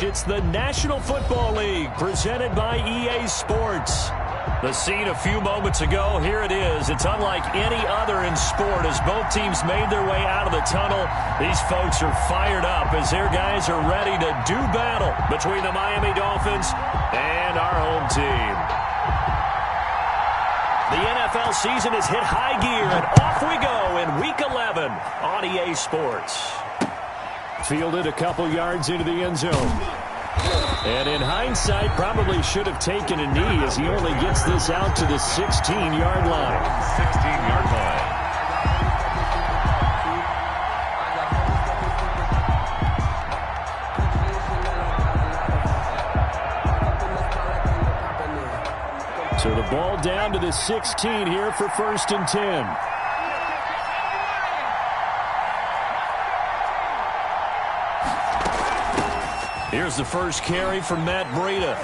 It's the National Football League presented by EA Sports. The scene a few moments ago, here it is. It's unlike any other in sport as both teams made their way out of the tunnel. These folks are fired up as their guys are ready to do battle between the Miami Dolphins and our home team. The NFL season has hit high gear, and off we go in Week 11 on EA Sports. Fielded a couple yards into the end zone. And in hindsight, probably should have taken a knee as he only gets this out to the 16-yard line. 16-yard line. So the ball down to the 16 here for 1st and 10. Here's the first carry from Matt Breida.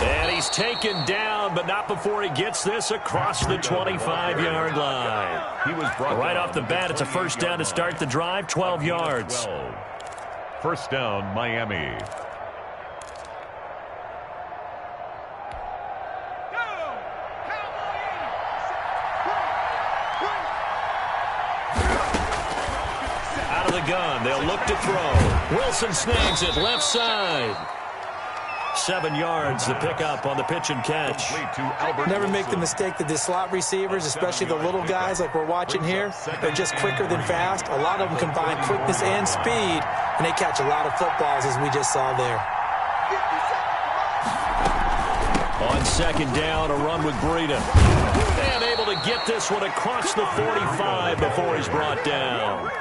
And he's taken down, but not before he gets this across the 25-yard line. He was brought right off the bat, it's a first down to start the drive, 12 yards. First down, Miami. Gun. They'll look to throw. Wilson snags it left side. 7 yards the pickup on the pitch and catch. Never make the mistake that the slot receivers, especially the little guys like we're watching here, they're just quicker than fast. A lot of them combine quickness and speed, and they catch a lot of footballs as we just saw there. On second down, a run with Breida. And able to get this one across the 45 before he's brought down.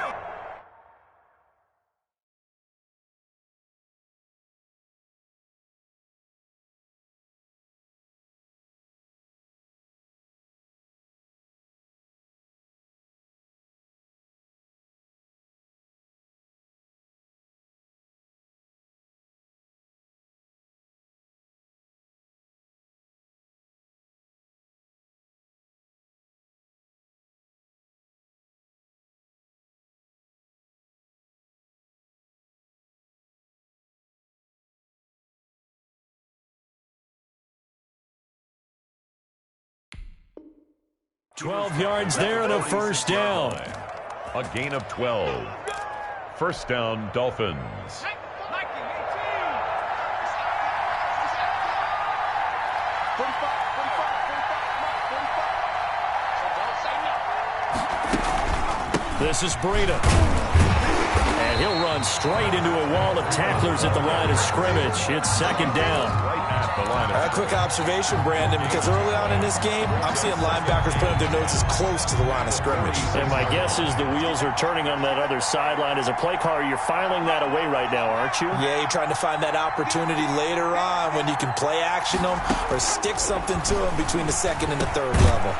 $12 yards there and a first down. A gain of 12. First down, Dolphins. This is Breida. And he'll run straight into a wall of tacklers at the line of scrimmage. It's second down. A quick observation, Brandon, because early on in this game, I'm seeing linebackers put up their noses close to the line of scrimmage. And my guess is the wheels are turning on that other sideline. As a play caller, you're filing that away right now, aren't you? Yeah, you're trying to find that opportunity later on when you can play action them or stick something to them between the second and the third level.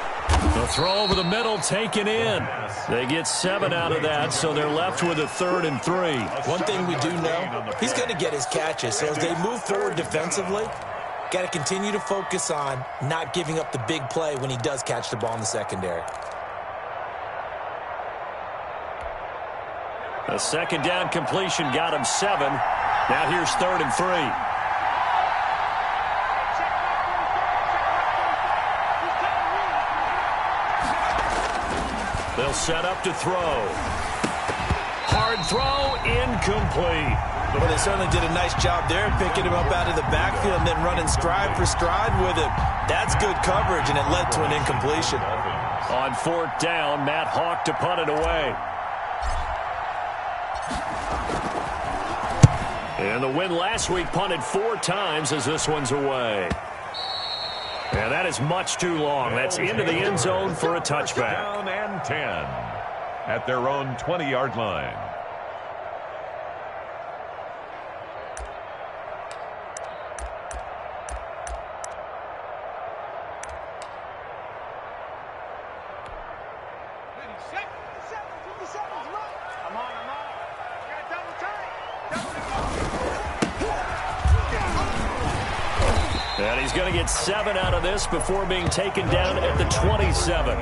The throw over the middle taken in. They get 7 out of that, so they're left with a 3rd and 3. One thing we do know, he's going to get his catches. So as they move forward defensively, got to continue to focus on not giving up the big play when he does catch the ball in the secondary. A second down completion got him 7. Now here's 3rd and 3. They'll set up to throw. Hard throw, incomplete. Well, they certainly did a nice job there, picking him up out of the backfield and then running stride for stride with it. That's good coverage, and it led to an incompletion. On 4th down, Matt Hawk to punt it away. And the win last week punted 4 times as this one's away. And that is much too long. That's into the end zone for a touchback. Down and 10 at their own 20-yard line. And he's going to get 7 out of this before being taken down at the 27.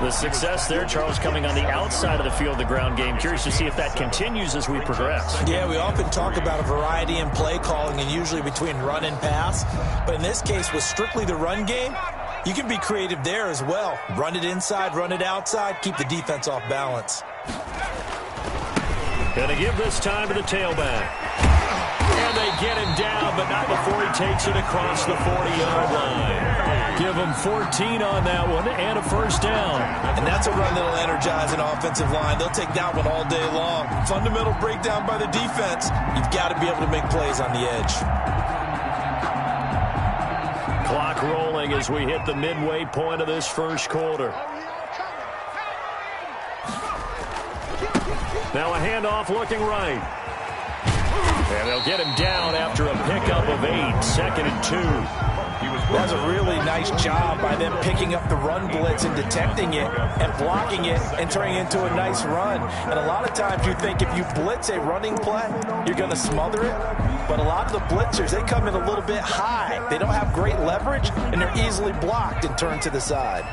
The success there, Charles, coming on the outside of the field, the ground game. Curious to see if that continues as we progress. Yeah, we often talk about a variety in play calling and usually between run and pass. But in this case, with strictly the run game, you can be creative there as well. Run it inside, run it outside, keep the defense off balance. Gonna give this time to the tailback. And they get him down, but not before he takes it across the 40-yard line. Give him 14 on that one and a first down. And that's a run that'll energize an offensive line. They'll take that one all day long. Fundamental breakdown by the defense. You've got to be able to make plays on the edge. Clock rolling as we hit the midway point of this first quarter. Now a handoff looking right. And they'll get him down after a pickup of 8, 2nd and 2. That's a really nice job by them picking up the run blitz and detecting it and blocking it and turning it into a nice run. And a lot of times you think if you blitz a running play, you're going to smother it. But a lot of the blitzers, they come in a little bit high. They don't have great leverage, and they're easily blocked and turned to the side.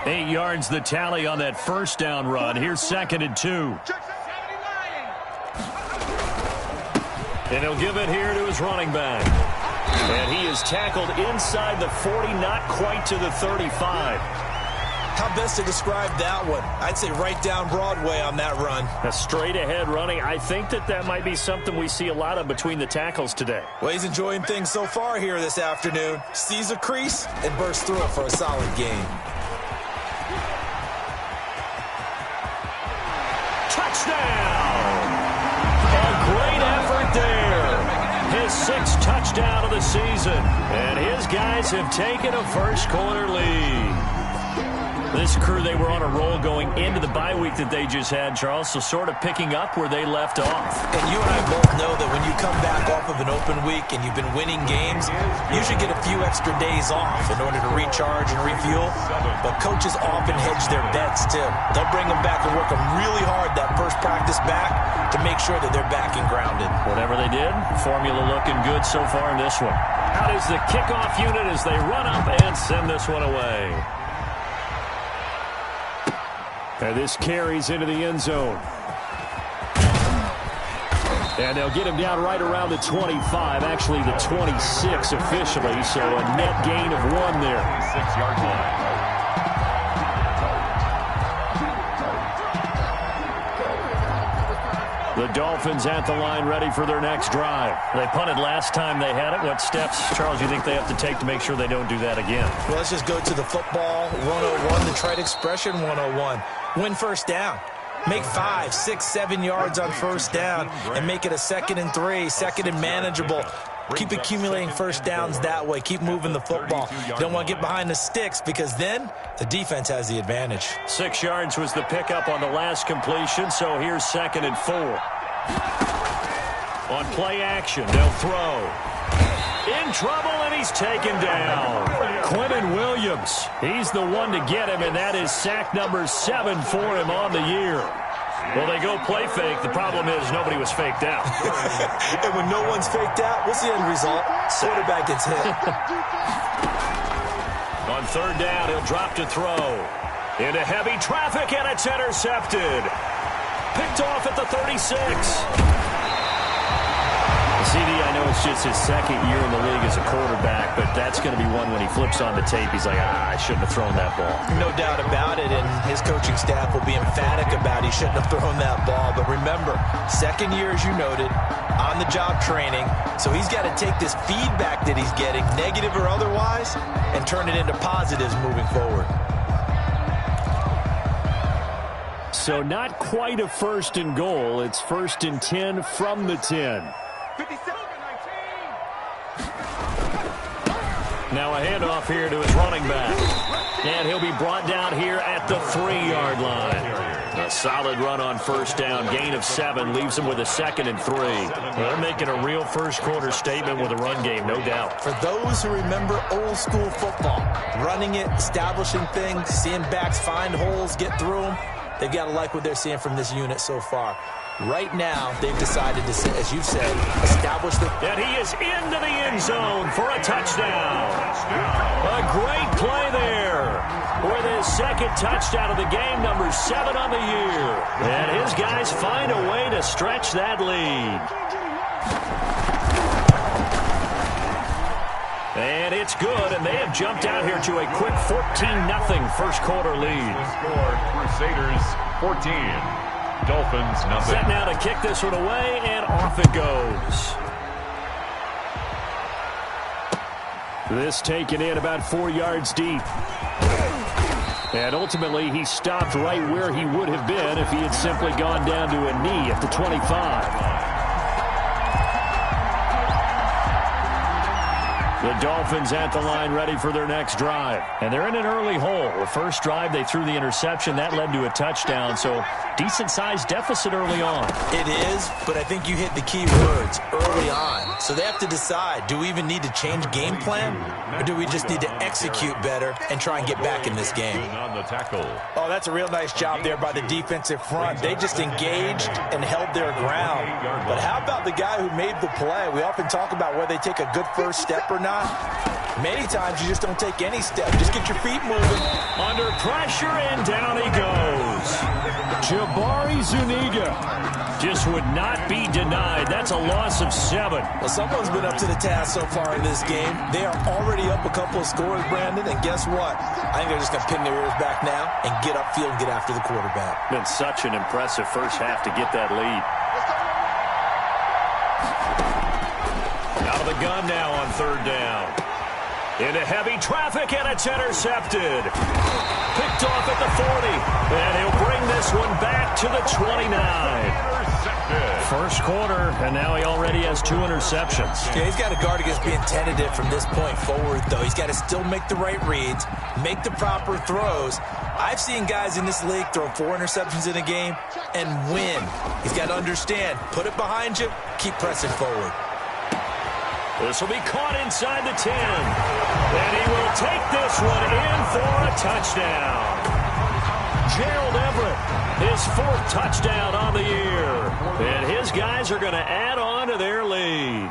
8 yards the tally on that first down run. Here's 2nd and 2. And he'll give it here to his running back. And he is tackled inside the 40, not quite to the 35. How best to describe that one? I'd say right down Broadway on that run. A straight-ahead running. I think that might be something we see a lot of between the tackles today. Well, he's enjoying things so far here this afternoon. Sees a crease and bursts through it for a solid gain. Touchdown! A great effort there. His 6th touchdown of the season. And his guys have taken a first quarter lead. This crew, they were on a roll going into the bye week that they just had, Charles, so sort of picking up where they left off. And you and I both know that when you come back off of an open week and you've been winning games, you should get a few extra days off in order to recharge and refuel. But coaches often hedge their bets, too. They'll bring them back and work them really hard that first practice back to make sure that they're back and grounded. Whatever they did, formula looking good so far in this one. Out is the kickoff unit as they run up and send this one away. And this carries into the end zone. And they'll get him down right around the 25, actually the 26 officially, so a net gain of 1 there. 6-yard line. The Dolphins at the line ready for their next drive. They punted last time they had it. What steps, Charles, do you think they have to take to make sure they don't do that again? Well, let's just go to the football 101, the trite expression 101. Win first down. Make 5, 6, 7 yards on first down and make it a 2nd and 3, 2nd and manageable. Keep accumulating first downs that way. Keep moving the football. You don't want to get behind the sticks because then the defense has the advantage. 6 yards was the pickup on the last completion, so here's 2nd and 4. On play action, they'll throw. In trouble, and he's taken down. Quentin Williams, he's the one to get him, and that is sack number 7 for him on the year. Well, they go play fake. The problem is nobody was faked out. And when no one's faked out, what's the end result? Quarterback gets hit. On 3rd down, he'll drop to throw. Into heavy traffic, and it's intercepted. Picked off at the 36. CD, I know it's just his 2nd year in the league as a quarterback, but that's going to be one when he flips on the tape. He's like, I shouldn't have thrown that ball. No doubt about it, and his coaching staff will be emphatic about he shouldn't have thrown that ball. But remember, 2nd year, as you noted, on-the-job training, so he's got to take this feedback that he's getting, negative or otherwise, and turn it into positives moving forward. So not quite a 1st and goal. It's 1st and 10 from the 10. Now a handoff here to his running back. And he'll be brought down here at the 3-yard line. A solid run on first down. Gain of 7 leaves him with a 2nd and 3. Well, they're making a real first quarter statement with a run game, no doubt. For those who remember old school football, running it, establishing things, seeing backs find holes, get through them, they've got to like what they're seeing from this unit so far. Right now, they've decided to, as you've said, establish the... And he is into the end zone for a touchdown. A great play there with his second touchdown of the game, number 7 on the year. And his guys find a way to stretch that lead. And it's good, and they have jumped out here to a quick 14-0 first quarter lead. Score, Crusaders 14, Dolphins nothing. Set now to kick this one away, and off it goes. This taken in about 4 yards deep. And ultimately, he stopped right where he would have been if he had simply gone down to a knee at the 25. The Dolphins at the line ready for their next drive. And they're in an early hole. The first drive, they threw the interception. That led to a touchdown. So decent-sized deficit early on. It is, but I think you hit the key words, early on. So they have to decide, do we even need to change game plan? Or do we just need to execute better and try and get back in this game? On the tackle. Oh, that's a real nice job there by the defensive front. They just engaged and held their ground. But how about the guy who made the play? We often talk about whether they take a good first step or not. Many times you just don't take any step. Just get your feet moving. Under pressure, and down he goes. Jabari Zuniga just would not be denied. That's a loss of 7. Well, someone's been up to the task so far in this game. They are already up a couple of scores, Brandon, and guess what? I think they're just going to pin their ears back now and get upfield and get after the quarterback. Been such an impressive first half to get that lead. Out of the gun now on third down. Into heavy traffic, and it's intercepted. Picked off at the 40. And he'll bring this one back to the 29. First quarter, and now he already has 2 interceptions. Yeah, he's got to guard against being tentative from this point forward, though. He's got to still make the right reads, make the proper throws. I've seen guys in this league throw 4 interceptions in a game and win. He's got to understand, put it behind you, keep pressing forward. This will be caught inside the 10. And he will take this one in for a touchdown. Gerald Everett, his 4th touchdown on the year. And his guys are going to add on to their lead.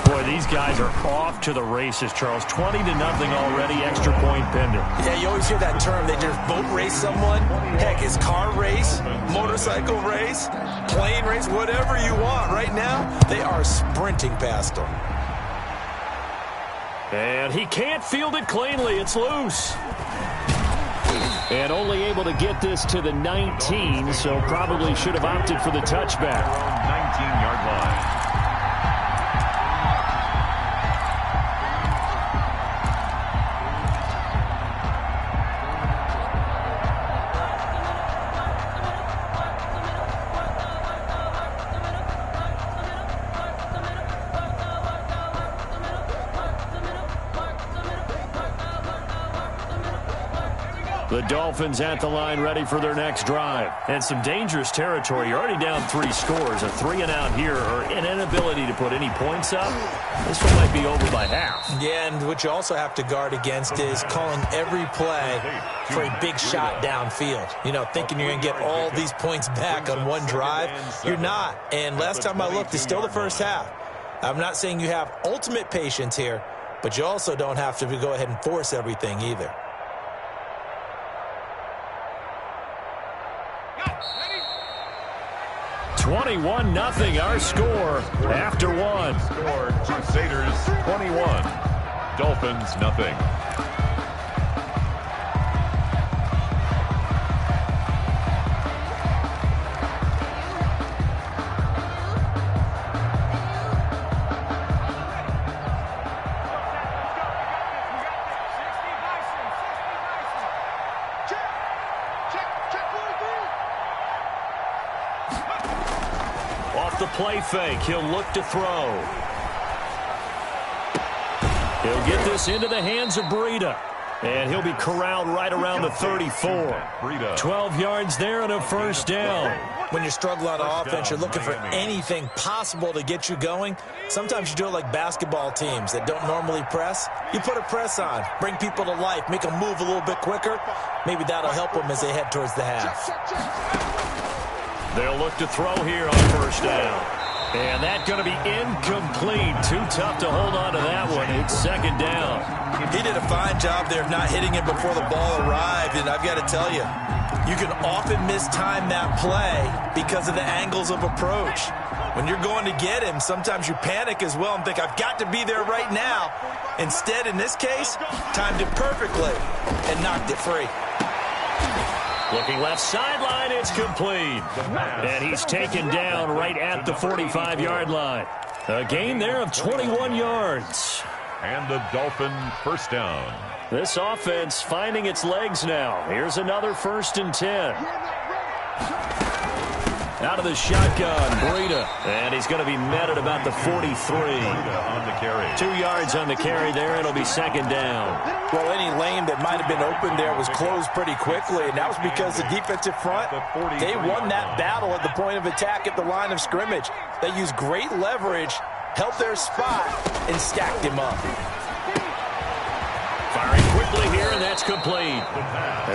Boy, these guys are off to the races, Charles. 20-0 already, extra point pending. Yeah, you always hear that term. They just boat race someone. Heck, it's car race, motorcycle race, plane race, whatever you want. Right now, they are sprinting past them. And he can't field it cleanly. It's loose. And only able to get this to the 19, so probably should have opted for the touchback. 19-yard line. The Dolphins at the line ready for their next drive. And some dangerous territory. You're already down 3 scores. A 3-and-out here or an inability to put any points up. This one might be over by half. Yeah, and what you also have to guard against is calling every play for a big shot downfield. You know, thinking you're going to get all these points back on one drive. You're not. And last time I looked, it's still the first half. I'm not saying you have ultimate patience here, but you also don't have to go ahead and force everything either. 21-0 our score after 1. Score, Crusaders 21, Dolphins nothing. The play fake. He'll look to throw. He'll get this into the hands of Breida. And he'll be corralled right around the 34. 12 yards there and a first down. When you're struggling on offense, you're looking for anything possible to get you going. Sometimes you do it like basketball teams that don't normally press. You put a press on, bring people to life, make them move a little bit quicker. Maybe that'll help them as they head towards the half. They'll look to throw here on first down. And that's going to be incomplete. Too tough to hold on to that one. It's second down. He did a fine job there of not hitting him before the ball arrived. And I've got to tell you, you can often mistime that play because of the angles of approach. When you're going to get him, sometimes you panic as well and think, I've got to be there right now. Instead, in this case, timed it perfectly and knocked it free. Looking left sideline, it's complete. And he's taken down right at the 45-yard line. A gain there of 21 yards. And the Dolphin first down. This offense finding its legs now. Here's another 1st and 10. Out of the shotgun, Breida. And he's going to be met at about the 43. On the carry. 2 yards on the carry there. It'll be 2nd down. Well, any lane that might have been open there was closed pretty quickly, and that was because the defensive front, they won that battle at the point of attack at the line of scrimmage. They used great leverage, held their spot, and stacked him up. Firing quickly here, and that's complete.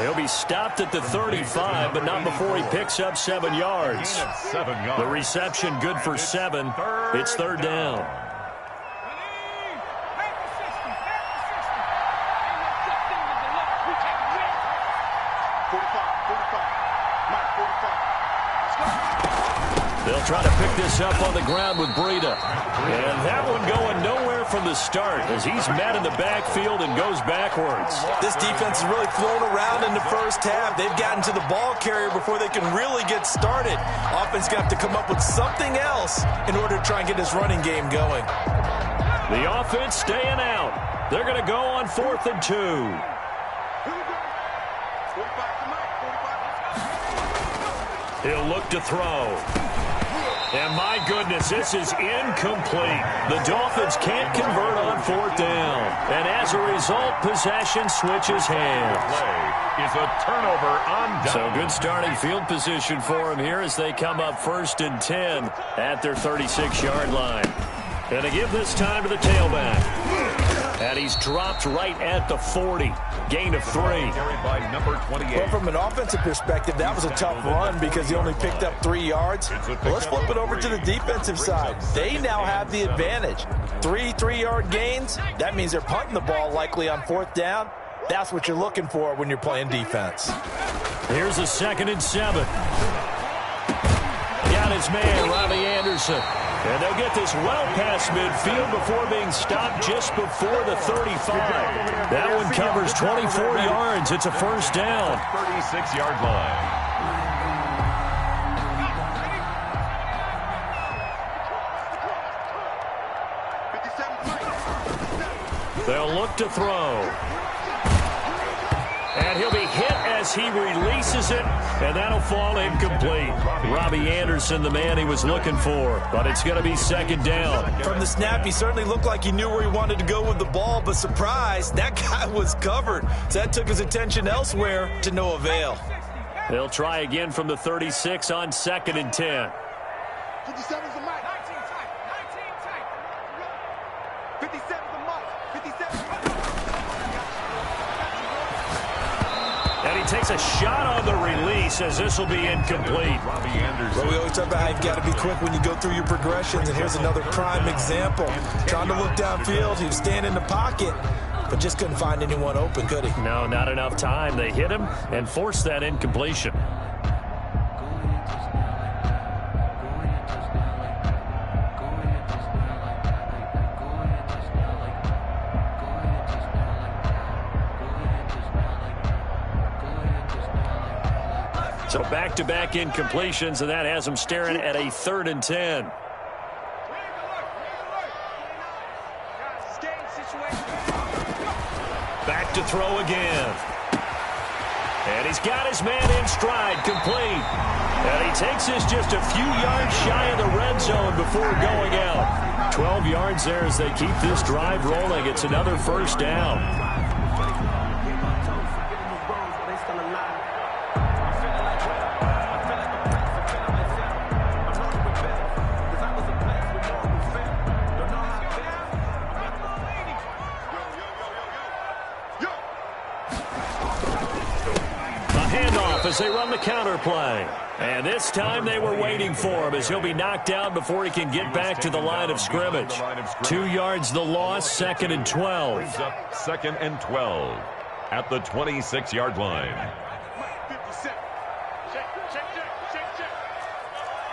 He'll be stopped at the 35, but not before he picks up 7 yards. The reception good for 7. It's 3rd down. They'll try to pick this up on the ground with Breida. And that one going nowhere from the start as he's met in the backfield and goes backwards. This defense has really flown around in the first half. They've gotten to the ball carrier before they can really get started. Offense got to come up with something else in order to try and get this running game going. The offense staying out. They're going to go on 4th and 2. He'll look to throw. And my goodness, this is incomplete. The Dolphins can't convert on 4th down. And as a result, possession switches hands. Play is a turnover on down. So good starting field position for him here as they come up 1st and 10 at their 36-yard line. And they give this time to the tailback. And he's dropped right at the 40. Gain of 3. By number 28. Well, from an offensive perspective, that was a tough run because he only picked up 3 yards. Well, let's flip it over to the defensive side. They now have the advantage. 3 3-yard gains. That means they're punting the ball likely on 4th down. That's what you're looking for when you're playing defense. Here's a 2nd and 7. Got his man, Robbie Anderson. And they'll get this well past midfield before being stopped just before the 35. That one covers 24 yards. It's a 1st down. 36-yard line. They'll look to throw. And he'll be hit as he releases it, and that'll fall incomplete. Robbie Anderson, the man he was looking for, but it's going to be 2nd down. From the snap, he certainly looked like he knew where he wanted to go with the ball, but surprise, that guy was covered. So that took his attention elsewhere to no avail. They'll try again from the 36 on 2nd and 10. 57's the mic. 19 tight. 57's the mic. 57. And he takes a shot on the release as this will be incomplete. Robbie Anderson. Well, we always talk about how you've got to be quick when you go through your progressions, and here's another prime example. Trying to look downfield, he was staying in the pocket, but just couldn't find anyone open, could he? No, not enough time. They hit him and forced that incompletion. So back-to-back incompletions, and that has them staring at a 3rd and 10. Back to throw again. And he's got his man in stride, complete. And he takes this just a few yards shy of the red zone before going out. 12 yards there as they keep this drive rolling. It's another 1st down. As they run the counter play. And this time they were waiting for him as he'll be knocked down before he can get back to the line of scrimmage. 2 yards the loss, 2nd and 12. Brings up 2nd and 12 at the 26-yard line. 57. Check.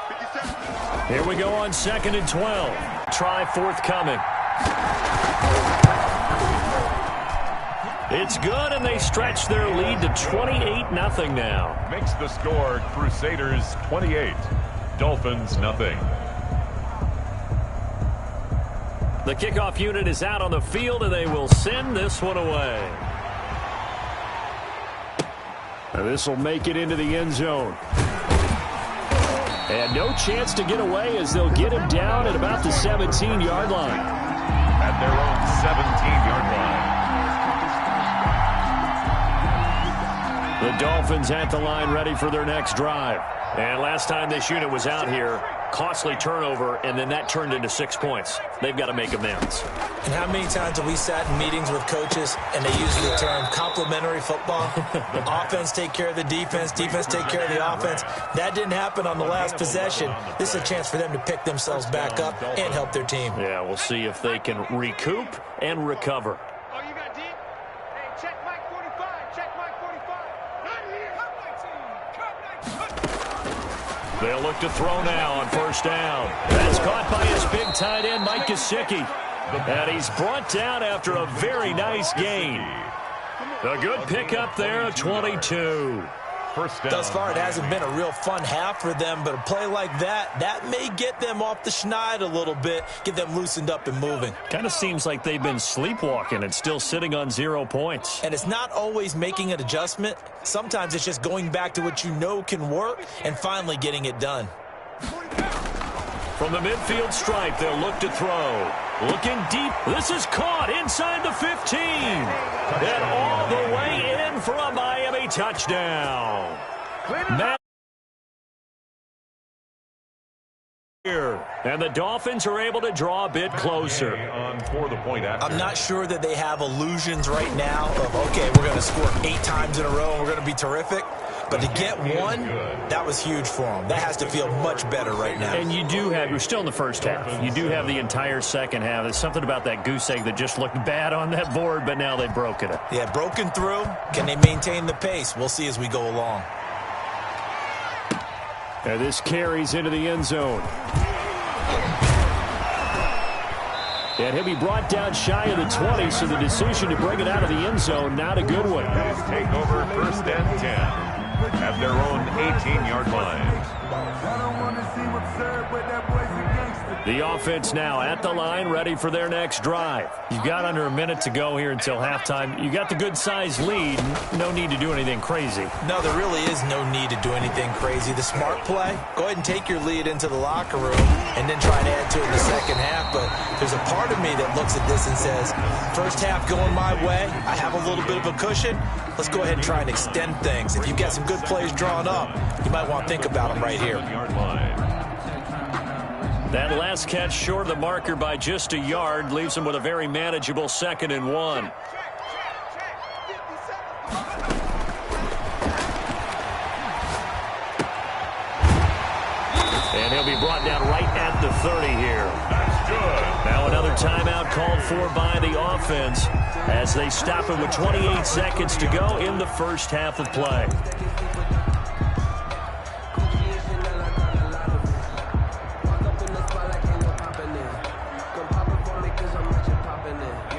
57. Here we go on 2nd and 12. Try forthcoming. It's good, and they stretch their lead to 28-0 now. Makes the score Crusaders 28, Dolphins nothing. The kickoff unit is out on the field, and they will send this one away. And this will make it into the end zone. And no chance to get away as they'll get him down at about the 17-yard line. At their own 17-yard line. The Dolphins at the line ready for their next drive. And last time this unit was out here, costly turnover, and then that turned into 6 points. They've got to make amends. And how many times have we sat in meetings with coaches and they use the term complementary football? Offense take care of the defense, defense take care of the offense. That didn't happen on the last possession. This is a chance for them to pick themselves back up and help their team. Yeah, we'll see if they can recoup and recover. Oh, you got deep? Hey, check Mike 45. Check Mike 45. Right here. They'll look to throw now on first down. That's caught by his big tight end, Mike Gesicki. And he's brought down after a very nice gain. A good pickup there, 22. First down. Thus far, it hasn't been a real fun half for them, but a play like that may get them off the schneid a little bit, get them loosened up and moving. Kind of seems like they've been sleepwalking and still sitting on 0 points. And it's not always making an adjustment. Sometimes it's just going back to what you know can work and finally getting it done. From the midfield stripe, they'll look to throw. Looking deep. This is caught inside the 15. And all the way in for a Miami touchdown. And the Dolphins are able to draw a bit closer. On for the point after. I'm not sure that they have illusions right now of, okay, we're going to score 8 times in a row and we're going to be terrific. But to get one, that was huge for them. That has to feel much better right now. And you're still in the first half. You do have the entire second half. There's something about that goose egg that just looked bad on that board, but now they've broken it. Yeah, broken through. Can they maintain the pace? We'll see as we go along. And this carries into the end zone. And he'll be brought down shy of the 20, so the decision to bring it out of the end zone, not a good one. Take over first and 10 at their own 18-yard line. The offense now at the line, ready for their next drive. You've got under a minute to go here until halftime. You got the good-sized lead. No need to do anything crazy. No, there really is no need to do anything crazy. The smart play, go ahead and take your lead into the locker room and then try and add to it in the second half. But there's a part of me that looks at this and says, first half going my way, I have a little bit of a cushion. Let's go ahead and try and extend things. If you've got some good plays drawn up, you might want to think about them right here. That last catch short of the marker by just a yard leaves them with a very manageable 2nd and 1. And he'll be brought down right at the 30 here. That's good. Now another timeout called for by the offense as they stop it with 28 seconds to go in the first half of play.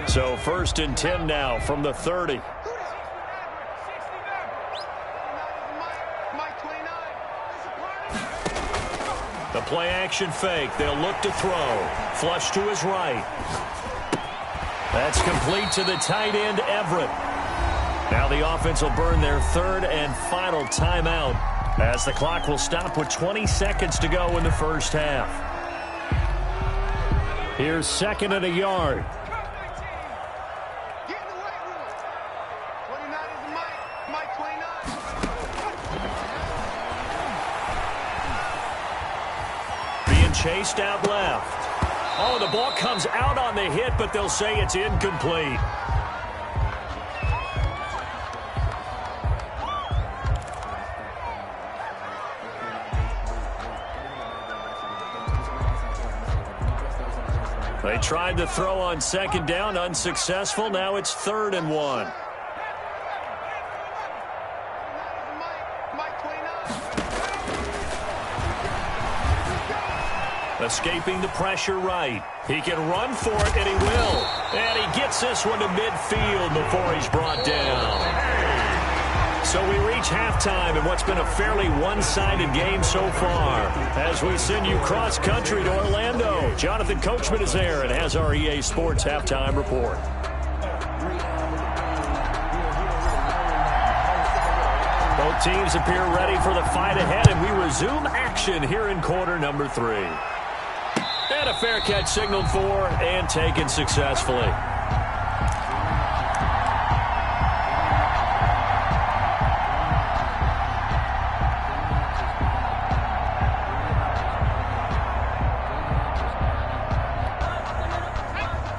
So 1st and 10 now from the 30. The play action fake. They'll look to throw. Flush to his right. That's complete to the tight end, Everett. Now the offense will burn their 3rd and final timeout as the clock will stop with 20 seconds to go in the first half. Here's 2nd and a yard. Chased out left. Oh, the ball comes out on the hit, but they'll say it's incomplete. They tried to throw on second down, unsuccessful. Now it's 3rd and 1. Escaping the pressure right. He can run for it, and he will. And he gets this one to midfield before he's brought down. So we reach halftime in what's been a fairly one-sided game so far. As we send you cross-country to Orlando, Jonathan Coachman is there and has our EA Sports halftime report. Both teams appear ready for the fight ahead, and we resume action here in quarter number 3. And a fair catch signaled for and taken successfully.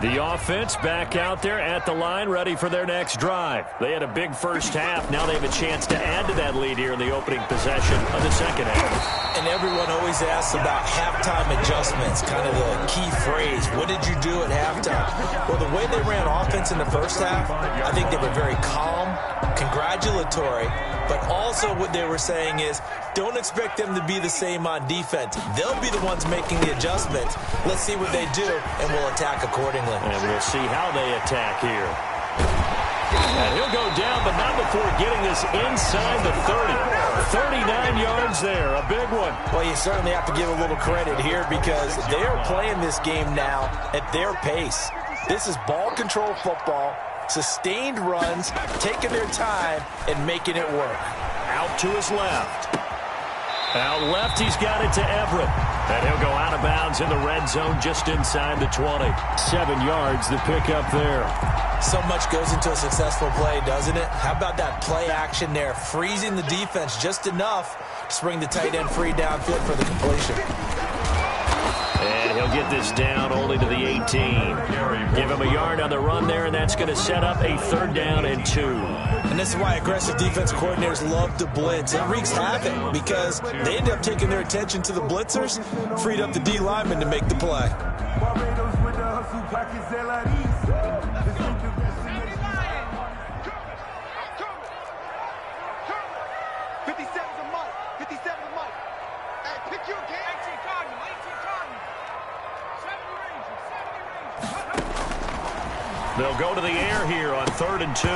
The offense back out there at the line, ready for their next drive. They had a big first half. Now they have a chance to add to that lead here in the opening possession of the second half. And everyone always asks about halftime adjustments, kind of the key phrase. What did you do at halftime? Well, the way they ran offense in the first half, I think they were very calm, congratulatory, but also what they were saying is don't expect them to be the same on defense. They'll be the ones making the adjustments. Let's see what they do, and we'll attack accordingly. And we'll see how they attack here. And he'll go down, but not before getting this inside the 30. 39 yards there, a big one. Well, you certainly have to give a little credit here because they're playing this game now at their pace. This is ball control football, sustained runs, taking their time, and making it work. Out to his left. Out left, he's got it to Everett. And he'll go out of bounds in the red zone just inside the 20. 7 yards, the pickup there. So much goes into a successful play, doesn't it? How about that play action there, freezing the defense just enough to bring the tight end free downfield for the completion. And he'll get this down only to the 18. Give him a yard on the run there, and that's going to set up a 3rd down and 2. And this is why aggressive defense coordinators love to blitz. It wreaks havoc because they end up taking their attention to the blitzers, freed up the D lineman to make the play. They'll go to the air here on 3rd and 2.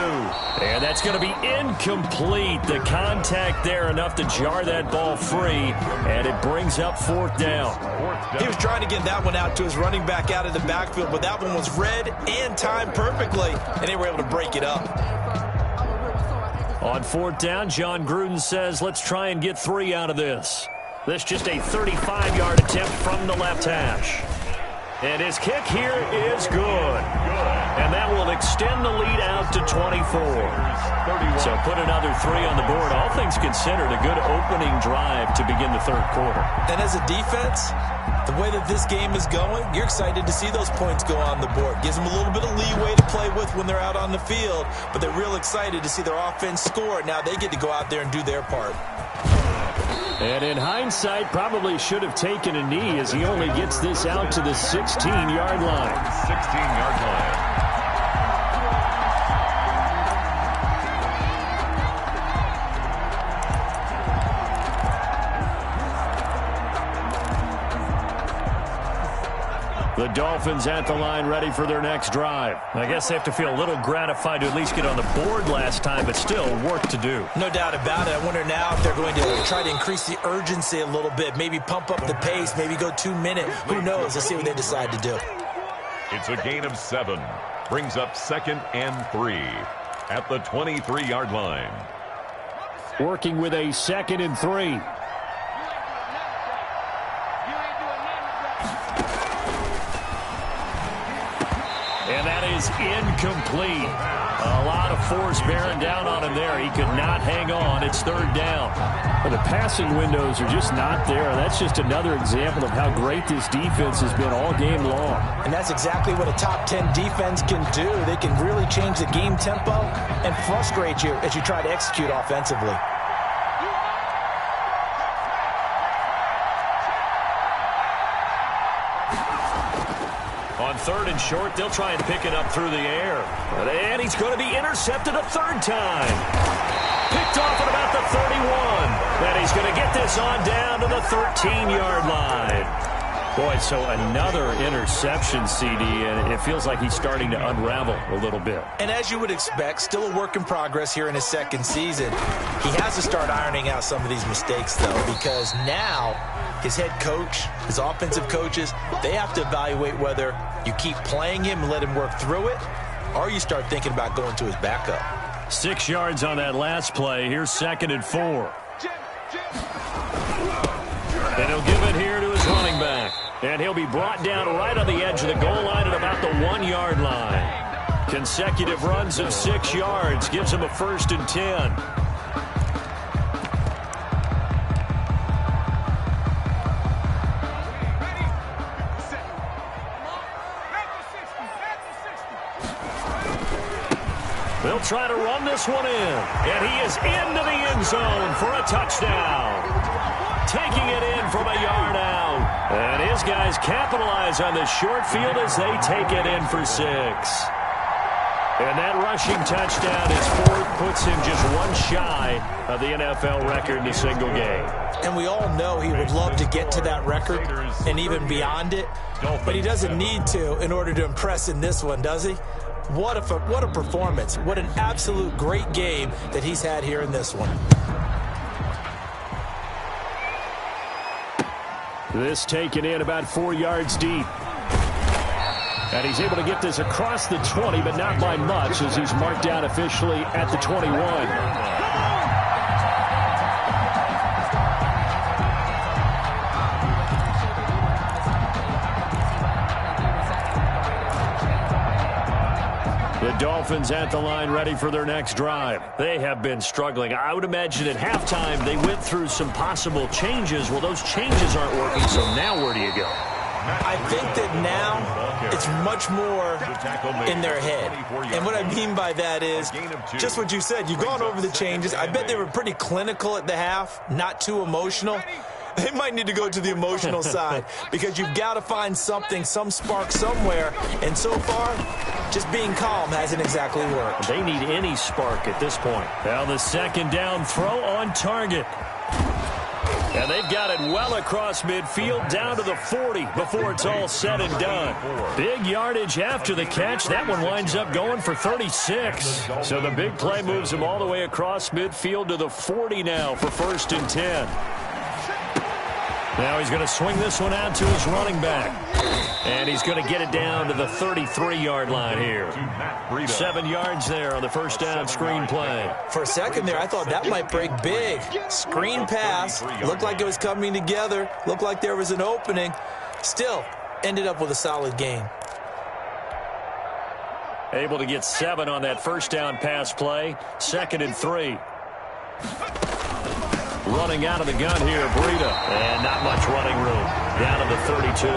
And that's going to be incomplete. The contact there enough to jar that ball free. And it brings up 4th down. He was trying to get that one out to his running back out of the backfield, but that one was read and timed perfectly, and they were able to break it up. On 4th down, John Gruden says, let's try and get 3 out of this. This just a 35-yard attempt from the left hash. And his kick here is good. And that will extend the lead out to 24. So put another 3 on the board. All things considered, a good opening drive to begin the 3rd quarter. And as a defense, the way that this game is going, you're excited to see those points go on the board. Gives them a little bit of leeway to play with when they're out on the field. But they're real excited to see their offense score. Now they get to go out there and do their part. And in hindsight, probably should have taken a knee as he only gets this out to the 16-yard line. 16-yard line. The Dolphins at the line ready for their next drive. I guess they have to feel a little gratified to at least get on the board last time, but still work to do. No doubt about it. I wonder now if they're going to try to increase the urgency a little bit, maybe pump up the pace, maybe go 2-minute. Who knows? Let's see what they decide to do. It's a gain of 7. Brings up 2nd and 3 at the 23-yard line. Working with a 2nd and 3. And that is incomplete. A lot of force bearing down on him there. He could not hang on. It's 3rd down. Well, the passing windows are just not there. That's just another example of how great this defense has been all game long. And that's exactly what a top 10 defense can do. They can really change the game tempo and frustrate you as you try to execute offensively. On third and short. They'll try and pick it up through the air. And he's going to be intercepted a third time. Picked off at about the 31. And he's going to get this on down to the 13-yard line. Boy, so another interception, CD, and it feels like he's starting to unravel a little bit. And as you would expect, still a work in progress here in his second season. He has to start ironing out some of these mistakes, though, because now his head coach, his offensive coaches, they have to evaluate whether you keep playing him and let him work through it, or you start thinking about going to his backup. 6 yards on that last play. Here's 2nd and 4. And he'll give it here to his running back. And he'll be brought down right on the edge of the goal line at about the 1-yard line. Consecutive runs of 6 yards gives him a 1st and 10. They'll try to run this one in. And he is into the end zone for a touchdown. Taking it in from a yard out. And his guys capitalize on the short field as they take it in for 6. And that rushing touchdown, his 4th, puts him just one shy of the NFL record in a single game. And we all know he would love to get to that record and even beyond it. But he doesn't need to in order to impress in this one, does he? What a performance. What an absolute great game that he's had here in this one. This taken in about 4 yards deep. And he's able to get this across the 20, but not by much, as he's marked down officially at the 21. The Dolphins at the line ready for their next drive. They have been struggling. I would imagine at halftime they went through some possible changes. Well, those changes aren't working, so now where do you go? I think that now it's much more in their head. And what I mean by that is just what you said. You've gone over the changes. I bet they were pretty clinical at the half, not too emotional. They might need to go to the emotional side because you've got to find something, some spark somewhere. And so far, just being calm hasn't exactly worked. They need any spark at this point. Now the 2nd down throw on target. And they've got it well across midfield down to the 40 before it's all said and done. Big yardage after the catch. That one winds up going for 36. So the big play moves him all the way across midfield to the 40 now for 1st and 10. Now he's going to swing this one out to his running back. And he's going to get it down to the 33-yard line here. 7 yards there on the 1st down screen play. For a second there, I thought that might break big. Screen pass. Looked like it was coming together. Looked like there was an opening. Still, ended up with a solid gain. Able to get 7 on that 1st down pass play. 2nd and 3. Running out of the gun here, Breida. And not much running room. Down to the 32.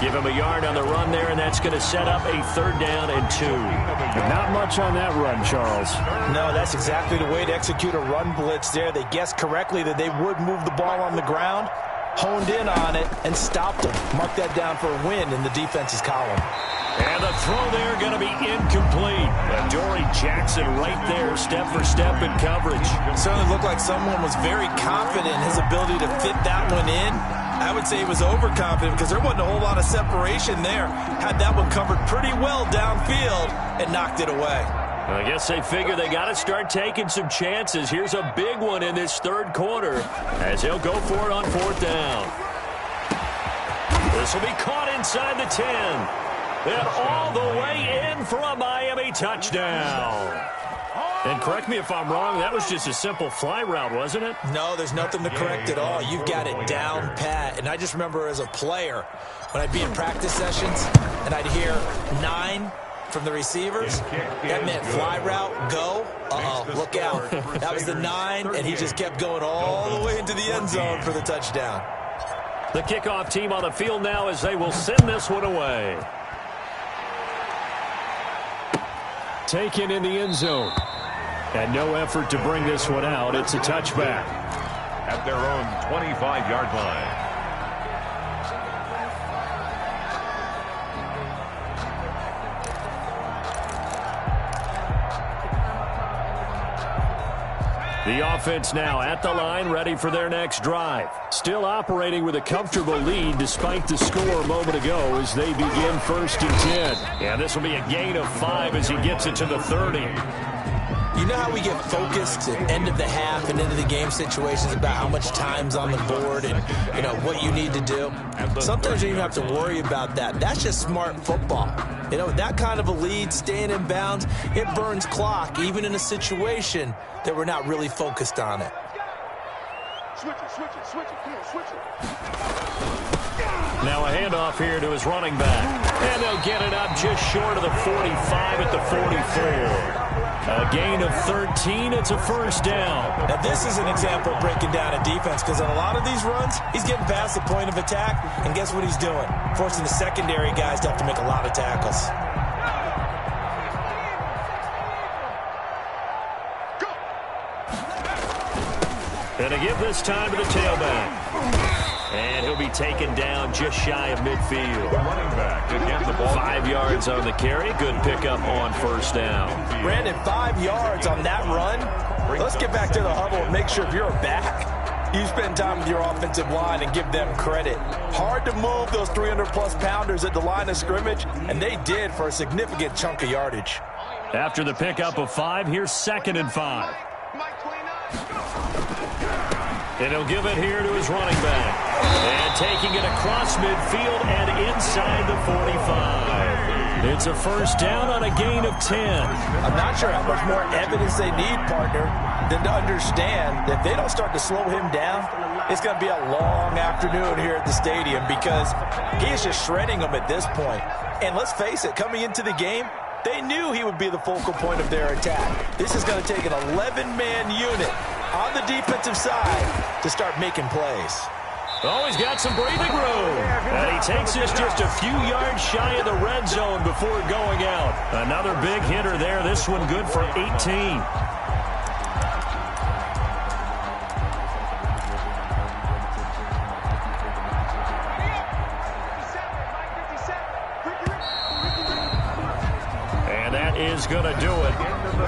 Give him a yard on the run there, and that's going to set up a 3rd down and 2. Not much on that run, Charles. No, that's exactly the way to execute a run blitz there. They guessed correctly that they would move the ball on the ground, honed in on it, and stopped them. Mark that down for a win in the defense's column. And the throw there going to be incomplete. Dory Jackson right there, step for step in coverage. It certainly looked like someone was very confident in his ability to fit that one in. I would say he was overconfident because there wasn't a whole lot of separation there. Had that one covered pretty well downfield and knocked it away. I guess they figure they got to start taking some chances. Here's a big one in this 3rd quarter as he'll go for it on 4th down. This will be caught inside the 10. And all the way in for a Miami touchdown. And correct me if I'm wrong, that was just a simple fly route, wasn't it? No, there's nothing to correct at all. You've got it down pat. And I just remember as a player, when I'd be in practice sessions and I'd hear 9 from the receivers, that meant fly route, go. Uh-oh, look out. That was the 9, and he just kept going all the way into the end zone for the touchdown. The kickoff team on the field now as they will send this one away. Taken in the end zone. And no effort to bring this one out. It's a touchback. At their own 25-yard line. The offense now at the line, ready for their next drive. Still operating with a comfortable lead despite the score a moment ago as they begin 1st and 10. Yeah, this will be a gain of 5 as he gets it to the 30. You know how we get focused at end of the half and into the game situations about how much time's on the board and, you know, what you need to do? Sometimes you don't even have to worry about that. That's just smart football. You know, that kind of a lead, staying in bounds, it burns clock, even in a situation that we're not really focused on it. Switch it, come on, switch it. Now a handoff here to his running back. And they'll get it up just short of the 45 at the 44. A gain of 13, it's a 1st down. Now this is an example of breaking down a defense because on a lot of these runs, he's getting past the point of attack, and guess what he's doing? Forcing the secondary guys to have to make a lot of tackles. And to give this time to the tailback. And he'll be taken down just shy of midfield. Running back to get the ball. 5 yards on the carry. Good pickup on 1st down. Brandon, 5 yards on that run. Let's get back to the huddle and make sure if you're a back, you spend time with your offensive line and give them credit. Hard to move those 300-plus pounders at the line of scrimmage, and they did for a significant chunk of yardage. After the pickup of 5, here's 2nd and 5. And he'll give it here to his running back. And taking it across midfield and inside the 45. It's a 1st down on a gain of 10. I'm not sure how much more evidence they need, partner, than to understand that if they don't start to slow him down, it's going to be a long afternoon here at the stadium because he is just shredding them at this point. And let's face it, coming into the game, they knew he would be the focal point of their attack. This is going to take an 11-man unit on the defensive side to start making plays. Oh, he's got some breathing room. And he takes this just a few yards shy of the red zone before going out. Another big hitter there. This one good for 18. Is going to do it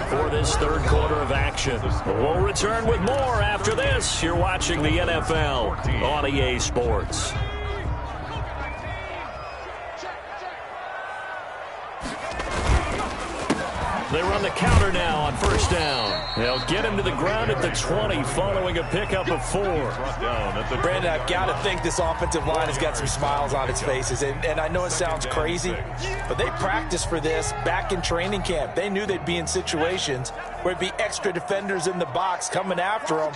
for this 3rd quarter of action. We'll return with more after this. You're watching the NFL on EA Sports. They run the counter now on 1st down. They'll get him to the ground at the 20 following a pickup of 4. Brandon, I've got to think this offensive line has got some smiles on its faces. And I know it sounds crazy, but they practiced for this back in training camp. They knew they'd be in situations where it'd be extra defenders in the box coming after them,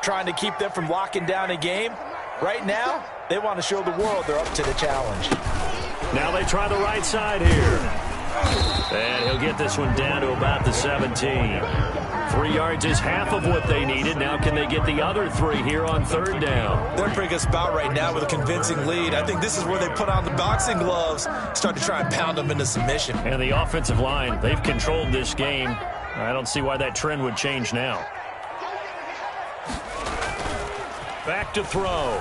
trying to keep them from locking down a game. Right now, they want to show the world they're up to the challenge. Now they try the right side here. And he'll get this one down to about the 17. 3 yards is half of what they needed. Now can they get the other 3 here on 3rd down? They're pretty good spot right now with a convincing lead. I think this is where they put on the boxing gloves, start to try and pound them into submission. And the offensive line, they've controlled this game. I don't see why that trend would change now. Back to throw.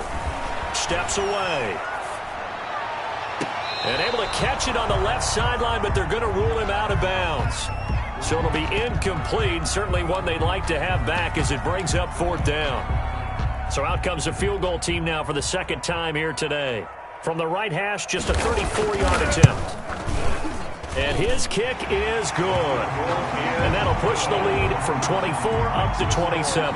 Steps away. And able to catch it on the left sideline, but they're going to rule him out of bounds. So it'll be incomplete, certainly one they'd like to have back as it brings up 4th down. So out comes a field goal team now for the 2nd time here today. From the right hash, just a 34-yard attempt. And his kick is good. And that'll push the lead from 24 up to 27.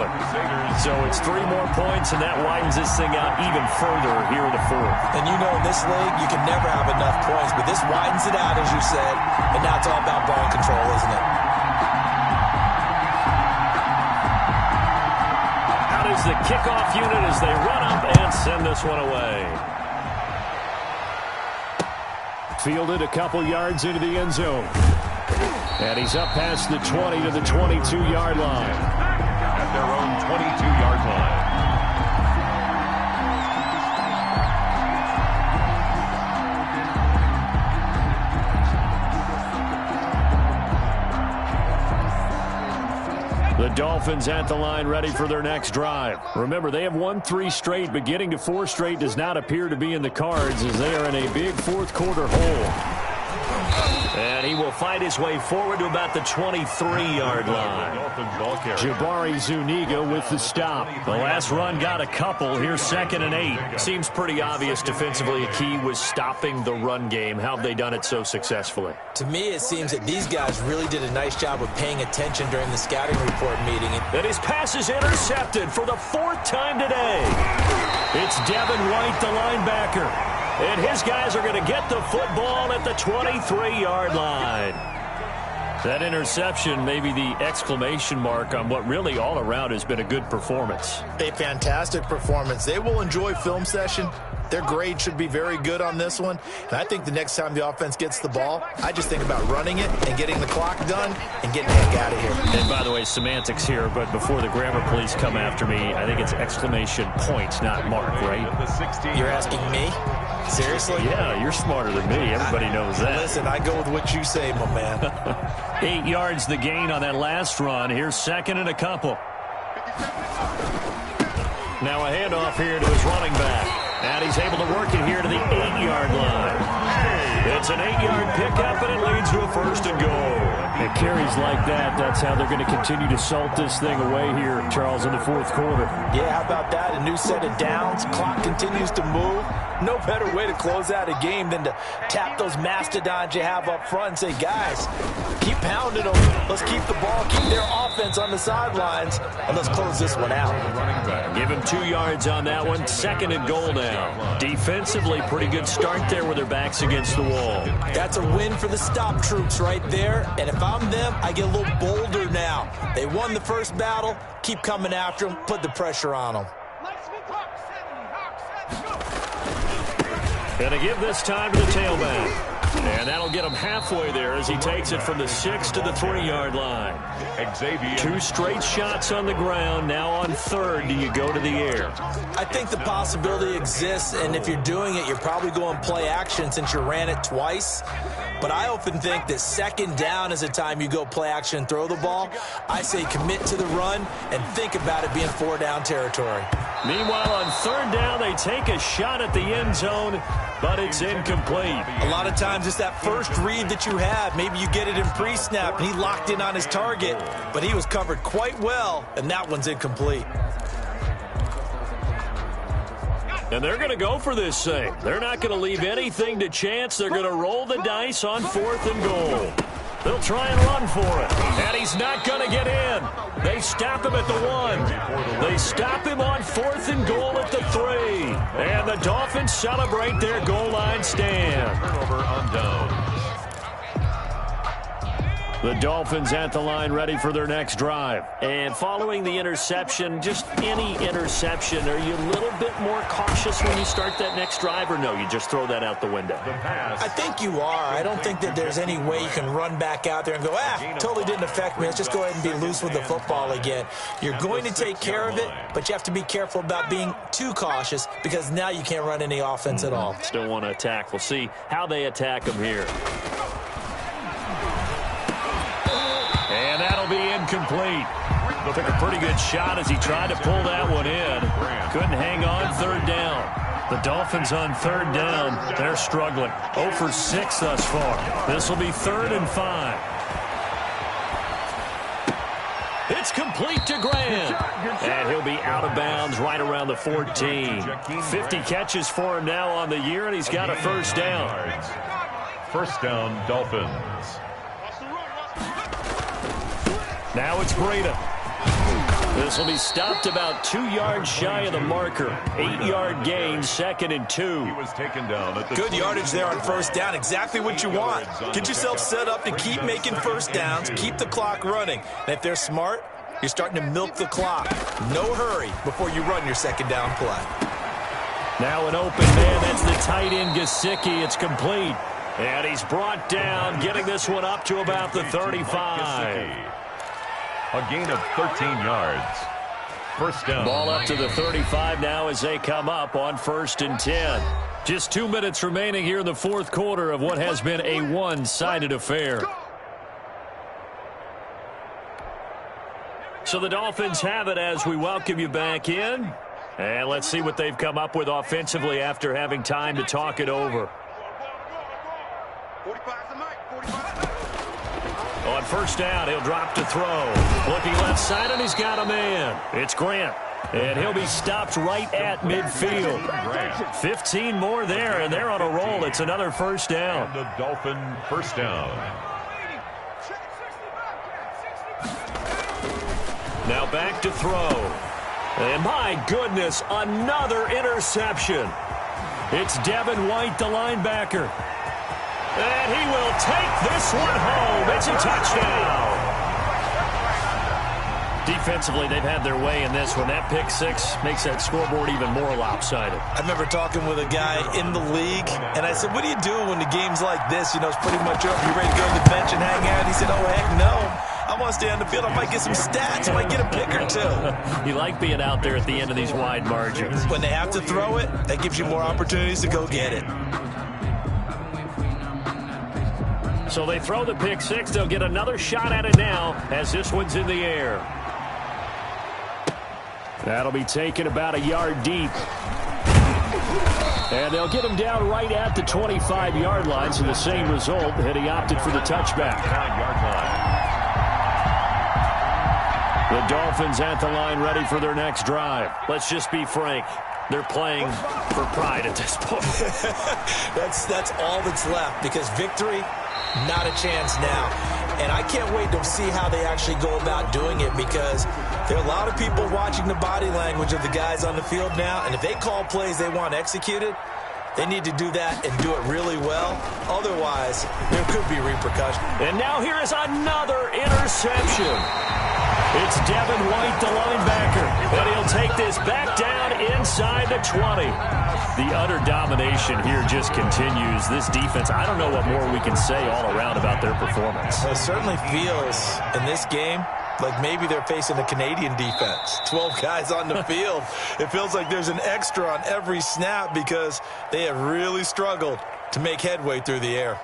So it's 3 more points, and that widens this thing out even further here in the 4th. And you know in this league, you can never have enough points, but this widens it out, as you said, and now it's all about ball control, isn't it? Out is the kickoff unit as they run up and send this one away. Fielded a couple yards into the end zone. And he's up past the 20 to the 22-yard line. At their own 22-yard line. The Dolphins at the line ready for their next drive. Remember, they have won 3 straight, but getting to 4 straight does not appear to be in the cards as they are in a big 4th quarter hole. And he will fight his way forward to about the 23-yard line. Jabari Zuniga with the stop. The last run got a couple. Here's 2nd and 8. Seems pretty obvious defensively a key was stopping the run game. How have they done it so successfully? To me, it seems that these guys really did a nice job of paying attention during the scouting report meeting. And his pass is intercepted for the 4th time today. It's Devin White, the linebacker. And his guys are going to get the football at the 23-yard line. That interception may be the exclamation mark on what really all around has been a good performance. A fantastic performance. They will enjoy film session. Their grade should be very good on this one. And I think the next time the offense gets the ball, I just think about running it and getting the clock done and getting the heck out of here. And by the way, semantics here, but before the grammar police come after me, I think it's exclamation point, not mark, right? You're asking me? Seriously? Yeah, you're smarter than me. Everybody knows that. Listen, I go with what you say, my man. 8 yards the gain on that last run. Here's 2nd and a couple. Now a handoff here to his running back. And he's able to work it here to the 8-yard line. It's an 8-yard pickup, and it leads to a 1st and goal. And carries like that, that's how they're going to continue to salt this thing away here, Charles, in the 4th quarter. Yeah, how about that? A new set of downs. Clock continues to move. No better way to close out a game than to tap those mastodons you have up front and say, guys, keep pounding them. Let's keep the ball, keep their offense on the sidelines, and let's close this one out. Give him 2 yards on that one. 2nd and goal now. Defensively, pretty good start there with their backs against the wall. That's a win for the stop troops right there. And if I'm them, I get a little bolder now. They won the first battle. Keep coming after them. Put the pressure on them. Going to give this time to the tailback. And that'll get him halfway there as he takes it from the 6 to the 3-yard line. Xavier. 2 straight shots on the ground. Now on 3rd, do you go to the air? I think the possibility exists, and if you're doing it, you're probably going play action since you ran it twice. But I often think that 2nd down is a time you go play action and throw the ball. I say commit to the run and think about it being 4-down territory. Meanwhile, on 3rd down, they take a shot at the end zone, but it's incomplete. A lot of times it's that first read that you have. Maybe you get it in pre-snap, and he locked in on his target, but he was covered quite well, and that one's incomplete. And they're going to go for this thing. They're not going to leave anything to chance. They're going to roll the dice on 4th and goal. They'll try and run for it. And he's not going to get in. They stop him at the 1. They stop him on 4th and goal at the 3. And the Dolphins celebrate their goal line stand. Turnover on down. The Dolphins at the line ready for their next drive. And following the interception, just any interception, are you a little bit more cautious when you start that next drive, or no, you just throw that out the window? I think you are. I don't think that there's any way you can run back out there and go, totally didn't affect me. Let's just go ahead and be loose with the football again. You're going to take care of it, but you have to be careful about being too cautious because now you can't run any offense at all. Still want to attack. We'll see how they attack them here. And that'll be incomplete. Took a pretty good shot as he tried to pull that one in. Couldn't hang on 3rd down. The Dolphins on 3rd down, they're struggling. 0 for 6 thus far. This will be 3rd and 5. It's complete to Grant. And he'll be out of bounds right around the 14. 50 catches for him now on the year, and he's got a 1st down. 1st down, Dolphins. Now it's Breida. This will be stopped about 2 yards shy of the marker. 8-yard gain, 2nd and 2. He was taken down at the good yardage there on 1st down. Exactly what you want. Get yourself set up to keep making 1st downs, keep the clock running. And if they're smart, you're starting to milk the clock. No hurry before you run your 2nd down play. Now an open man. That's the tight end, Gesicki. It's complete. And he's brought down, getting this one up to about the 35. A gain of 13 yards. 1st down. Ball up to the 35 now as they come up on 1st and 10. Just 2 minutes remaining here in the 4th quarter of what has been a one-sided affair. So the Dolphins have it as we welcome you back in. And let's see what they've come up with offensively after having time to talk it over. 45's the mic. 45. On first down, he'll drop to throw. Looking left side, and he's got a man. It's Grant. And he'll be stopped right at midfield. 15 more there, and they're on a roll. It's another first down. And the Dolphin first down. Now back to throw. And my goodness, another interception. It's Devin White, the linebacker. And he will take this one home. It's a touchdown. Defensively, they've had their way in this one. That pick six makes that scoreboard even more lopsided. I remember talking with a guy in the league, and I said, what do you do when the game's like this? You know, it's pretty much over. You ready to go to the bench and hang out? He said, oh, heck no. I want to stay on the field. I might get some stats. I might get a pick or two. You like being out there at the end of these wide margins. When they have to throw it, that gives you more opportunities to go get it. So they throw the pick six. They'll get another shot at it now as this one's in the air. That'll be taken about a yard deep. And they'll get him down right at the 25-yard line, so the same result, and he opted for the touchback. 5-yard line. The Dolphins at the line ready for their next drive. Let's just be frank. They're playing for pride at this point. That's all that's left, because victory, not a chance now. And I can't wait to see how they actually go about doing it, because there are a lot of people watching the body language of the guys on the field now, and if they call plays they want executed, they need to do that and do it really well. Otherwise, there could be repercussions. And now here is another interception. It's Devin White, the linebacker, and he'll take this back down inside the 20. The utter domination here just continues. This defense, I don't know what more we can say all around about their performance. It certainly feels in this game like maybe they're facing a Canadian defense. 12 guys on the field. It feels like there's an extra on every snap because they have really struggled to make headway through the air.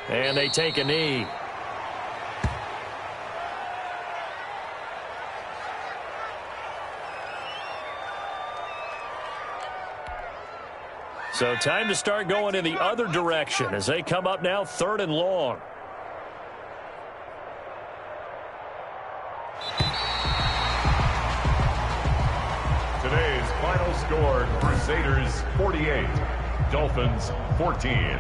And they take a knee. So time to start going in the other direction as they come up now 3rd and long. Today's final score, Crusaders 48, Dolphins 14.